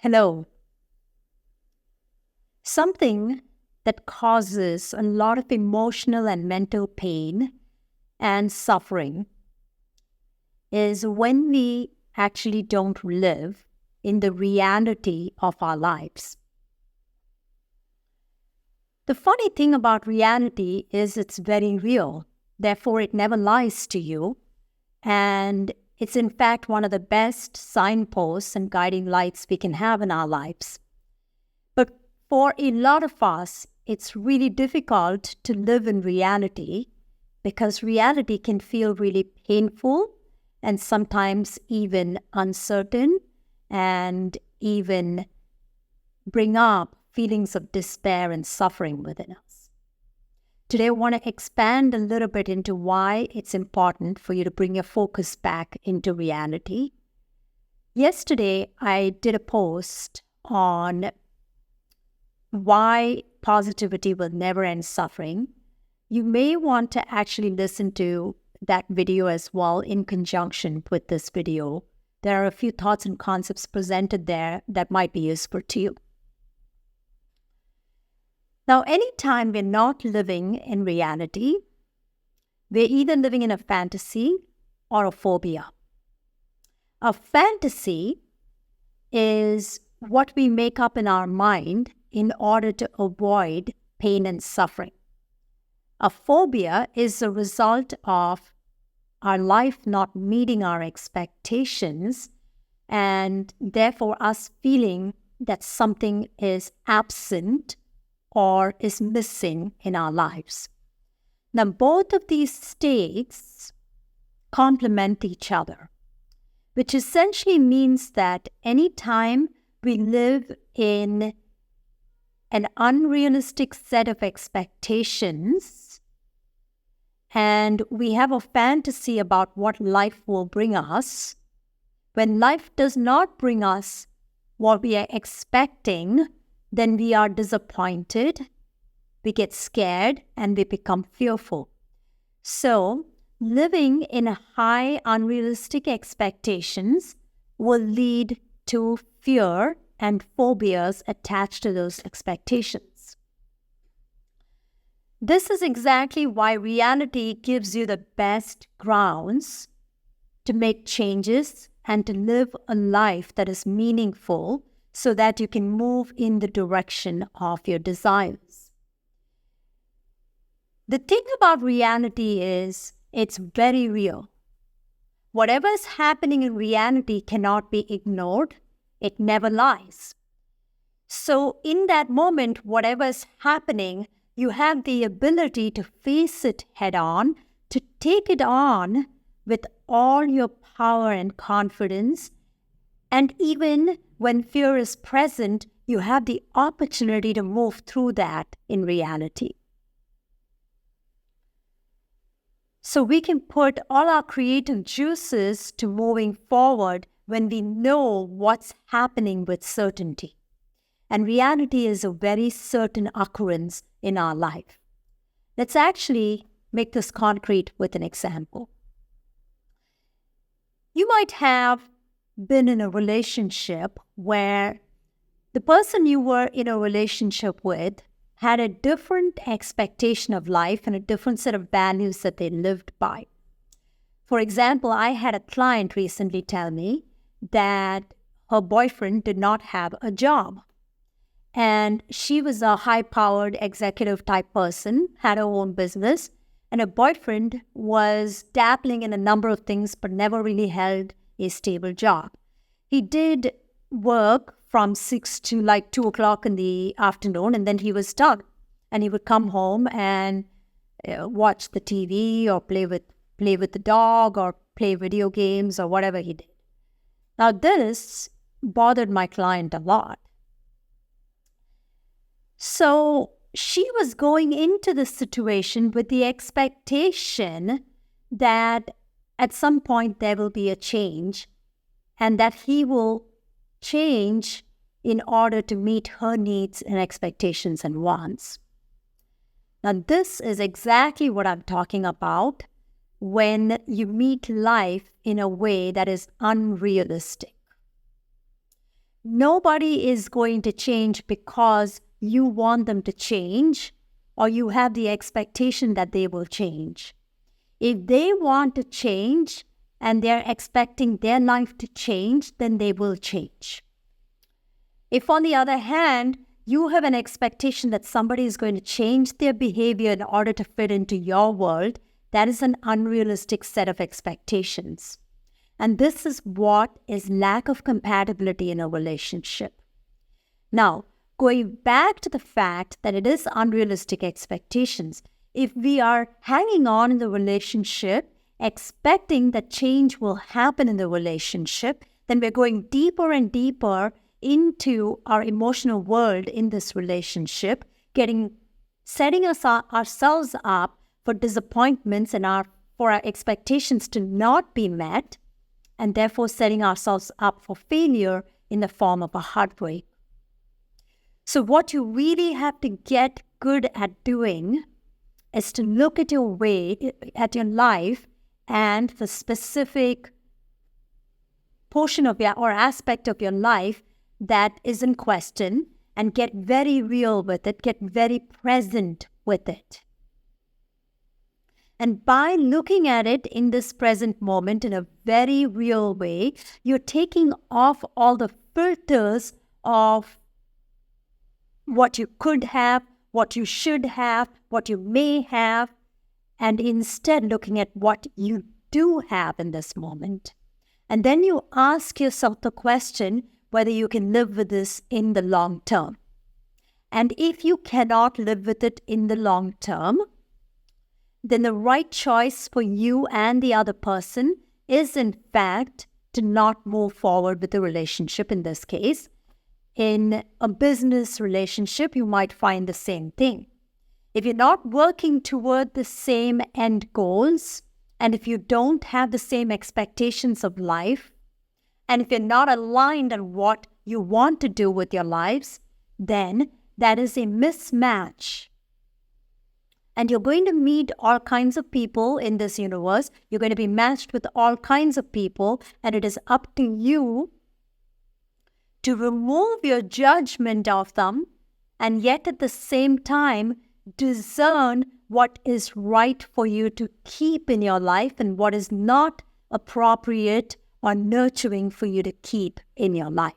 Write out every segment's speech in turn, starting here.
Hello. Something that causes a lot of emotional and mental pain and suffering is when we actually don't live in the reality of our lives. The funny thing about reality is it's very real. Therefore, it never lies to you. And it's in fact one of the best signposts and guiding lights we can have in our lives. But for a lot of us, it's really difficult to live in reality because reality can feel really painful and sometimes even uncertain and even bring up feelings of despair and suffering within us. Today, I want to expand a little bit into why it's important for you to bring your focus back into reality. Yesterday, I did a post on why positivity will never end suffering. You may want to actually listen to that video as well in conjunction with this video. There are a few thoughts and concepts presented there that might be useful to you. Now, anytime we're not living in reality, we're either living in a fantasy or a phobia. A fantasy is what we make up in our mind in order to avoid pain and suffering. A phobia is a result of our life not meeting our expectations and therefore us feeling that something is absent or is missing in our lives. Now, both of these states complement each other, which essentially means that anytime we live in an unrealistic set of expectations and we have a fantasy about what life will bring us, when life does not bring us what we are expecting, then we are disappointed, we get scared, and we become fearful. So, living in high unrealistic expectations will lead to fear and phobias attached to those expectations. This is exactly why reality gives you the best grounds to make changes and to live a life that is meaningful so that you can move in the direction of your desires. The thing about reality is it's very real. Whatever is happening in reality cannot be ignored. It never lies. So in that moment, whatever is happening, you have the ability to face it head on, to take it on with all your power and confidence. And even when fear is present, you have the opportunity to move through that in reality. So we can put all our creative juices to moving forward when we know what's happening with certainty. And reality is a very certain occurrence in our life. Let's actually make this concrete with an example. You might have been in a relationship where the person you were in a relationship with had a different expectation of life and a different set of values that they lived by. For example, I had a client recently tell me that her boyfriend did not have a job. And she was a high-powered executive type person, had her own business, and her boyfriend was dabbling in a number of things but never really held a stable job. He did work from 6 to like 2 o'clock in the afternoon, and then he was done. And he would come home and watch the TV or play with the dog or play video games or whatever he did. Now this bothered my client a lot. So she was going into this situation with the expectation that at some point there will be a change and that he will change in order to meet her needs and expectations and wants. Now, this is exactly what I'm talking about when you meet life in a way that is unrealistic. nobody is going to change because you want them to change or you have the expectation that they will change. If they want to change and they're expecting their life to change, then they will change. If, on the other hand, you have an expectation that somebody is going to change their behavior in order to fit into your world, that is an unrealistic set of expectations. And this is what is lack of compatibility in a relationship. Now, going back to the fact that it is unrealistic expectations, if we are hanging on in the relationship, expecting that change will happen in the relationship, then we're going deeper and deeper into our emotional world in this relationship, setting ourselves up for disappointments and for our expectations to not be met, and therefore setting ourselves up for failure in the form of a heartbreak. So what you really have to get good at doing is to look at your life and the specific portion of or aspect of your life that is in question, and get very real with it, get very present with it. And by looking at it in this present moment in a very real way, you're taking off all the filters of what you could have, what you should have, what you may have, and instead looking at what you do have in this moment. And then you ask yourself the question whether you can live with this in the long term. And if you cannot live with it in the long term, then the right choice for you and the other person is, in fact, to not move forward with the relationship in this case. In a business relationship, you might find the same thing. If you're not working toward the same end goals, and if you don't have the same expectations of life, and if you're not aligned on what you want to do with your lives, then that is a mismatch. And you're going to meet all kinds of people in this universe. You're going to be matched with all kinds of people, and it is up to you to remove your judgment of them, and yet at the same time discern what is right for you to keep in your life and what is not appropriate or nurturing for you to keep in your life.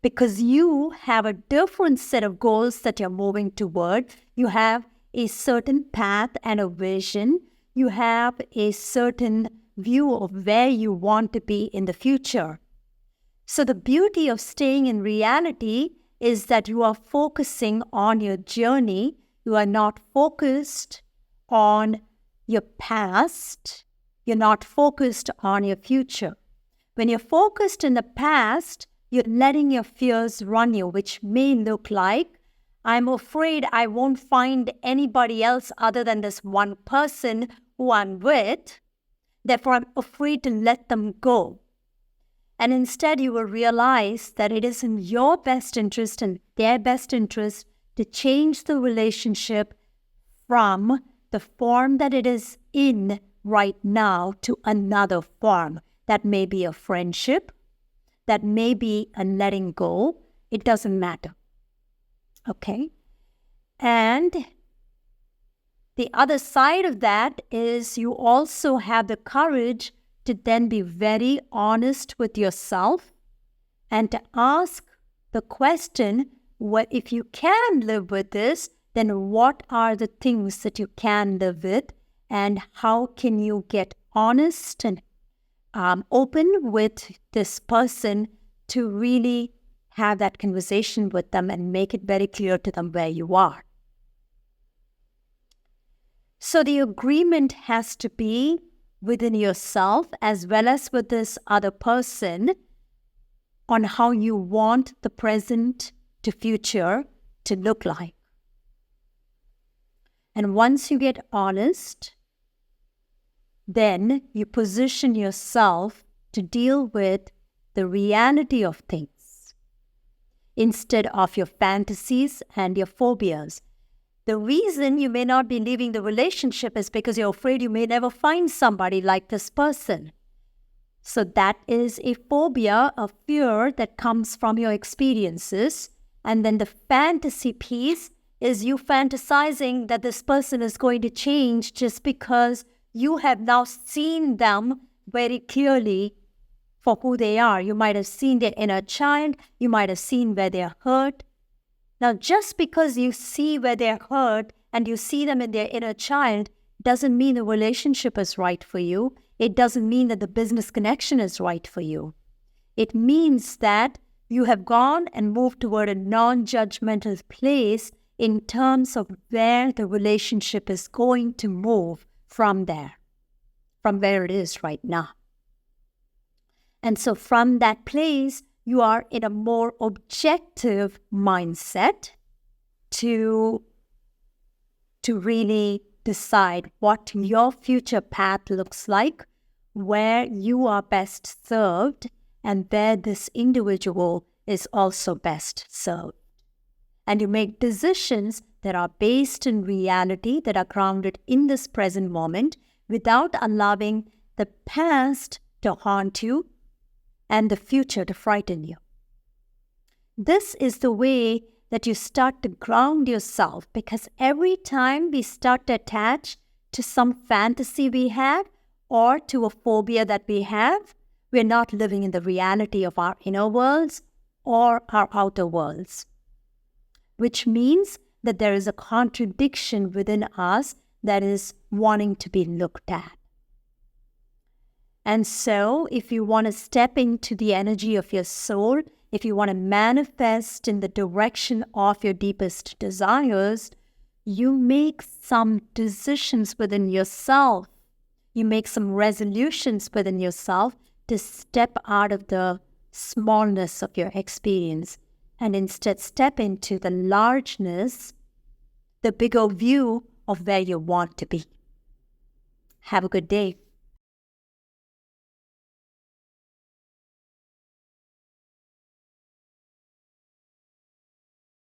Because you have a different set of goals that you're moving toward. You have a certain path and a vision. You have a certain view of where you want to be in the future. So the beauty of staying in reality is that you are focusing on your journey. You are not focused on your past. You're not focused on your future. When you're focused in the past, you're letting your fears run you, which may look like, I'm afraid I won't find anybody else other than this one person who I'm with. Therefore, I'm afraid to let them go. And instead, you will realize that it is in your best interest and their best interest to change the relationship from the form that it is in right now to another form. That may be a friendship, that may be a letting go. It doesn't matter. Okay? And the other side of that is you also have the courage to then be very honest with yourself and to ask the question, if you can live with this, then what are the things that you can live with, and how can you get honest and open with this person to really have that conversation with them and make it very clear to them where you are. So the agreement has to be within yourself as well as with this other person on how you want the present to future to look like. And once you get honest, then you position yourself to deal with the reality of things instead of your fantasies and your phobias. The reason you may not be leaving the relationship is because you're afraid you may never find somebody like this person. So that is a phobia, a fear that comes from your experiences. And then the fantasy piece is you fantasizing that this person is going to change just because you have now seen them very clearly for who they are. You might have seen their inner child. You might have seen where they're hurt. Now, just because you see where they're hurt and you see them in their inner child doesn't mean the relationship is right for you. It doesn't mean that the business connection is right for you. It means that you have gone and moved toward a non-judgmental place in terms of where the relationship is going to move from there, from where it is right now. And so from that place, you are in a more objective mindset to really decide what your future path looks like, where you are best served, and where this individual is also best served. And you make decisions that are based in reality, that are grounded in this present moment, without allowing the past to haunt you and the future to frighten you. This is the way that you start to ground yourself, because every time we start to attach to some fantasy we have or to a phobia that we have, we're not living in the reality of our inner worlds or our outer worlds, which means that there is a contradiction within us that is wanting to be looked at. And so, if you want to step into the energy of your soul, if you want to manifest in the direction of your deepest desires, you make some decisions within yourself. You make some resolutions within yourself to step out of the smallness of your experience and instead step into the largeness, the bigger view of where you want to be. Have a good day.